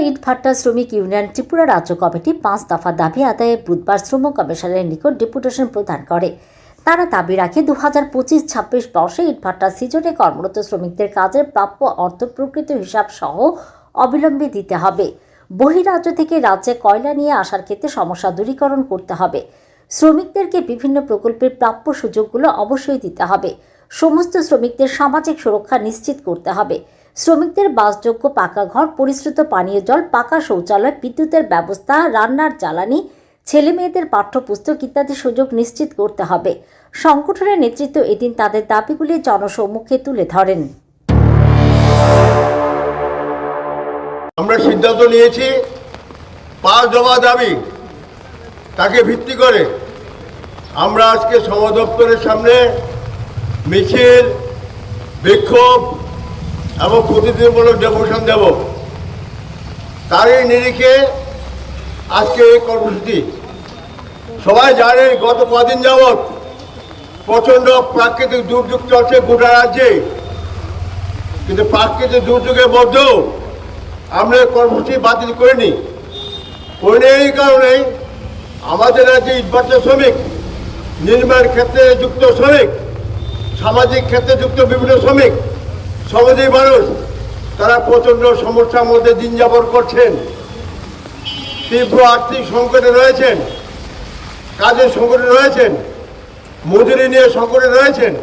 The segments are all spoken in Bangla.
ইটভাটা শ্রমিক ইউনিয়ন ত্রিপুরা রাজ্য কমিটি 5 দফা দাবি আদায়ে বুধবার শ্রম কমিশনের নিকট ডেপুটেশন প্রদান করে। তারা দাবি রাখে 2025-26 বর্ষে ইটভাটা সিজনে কর্মরত শ্রমিকদের কাজের প্রাপ্য অর্থ প্রকৃত হিসাব সহ অবিলম্বে দিতে হবে। বহিরাজ্য থেকে রাজ্যে কয়লা নিয়ে আসার ক্ষেত্রে সমস্যা দূরীকরণ করতে হবে। শ্রমিকদেরকে বিভিন্ন প্রকল্পের প্রাপ্য সুযোগগুলো অবশ্যই দিতে হবে। সমস্ত শ্রমিকদের সামাজিক সুরক্ষা নিশ্চিত করতে হবে। শ্রমিকদের বাসযোগ্য পাকা ঘর, পরিশ্রুত পানীয় জল, পাকা শৌচালয়, বিদ্যুতের ব্যবস্থা, রান্নার জ্বালানি, ছেলে মেয়েদের পাঠ্যপুস্তক ইত্যাদি সুযোগ নিশ্চিত করতে হবে। সংগঠনের নেতৃত্ব এদিন তাদের দাবিগুলি জনসম্মুখে তুলে ধরেন। আমরা সিদ্ধান্ত নিয়েছি 5 দফা দাবি তাকে ভিত্তি করে আমরা আজকে শ্রম দপ্তরের সামনে মিছিল, বিক্ষোভ এবং প্রতিনিধিমূলক ডেপুটেশন দেব। তারই নিরিখে আজকে এই কর্মসূচি। সবাই জানেন গত কদিন যাবৎ প্রচণ্ড প্রাকৃতিক দুর্যোগ চলছে গোটা রাজ্যে, কিন্তু প্রাকৃতিক দুর্যোগের মধ্যেও আমরা কর্মসূচি বাতিল করিনি। এই কারণেই আমাদের রাজ্যে ইটভাটা শ্রমিক, নির্মাণ ক্ষেত্রে যুক্ত শ্রমিক, সামাজিক ক্ষেত্রে যুক্ত বিভিন্ন শ্রমিক, শ্রমজীবী মানুষ তারা প্রচণ্ড সমস্যার মধ্যে দিন যাপন করছেন। তীব্র আর্থিক সংকটে রয়েছেন, কাজের সংকটে রয়েছেন, মজুরি নিয়ে সংকটে রয়েছেন।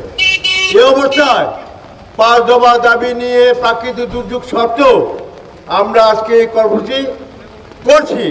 এই অবস্থায় 5 দফা দাবি নিয়ে প্রাকৃতিক দুর্যোগ সত্ত্বেও আমরা আজকে এই কর্মসূচি করছি।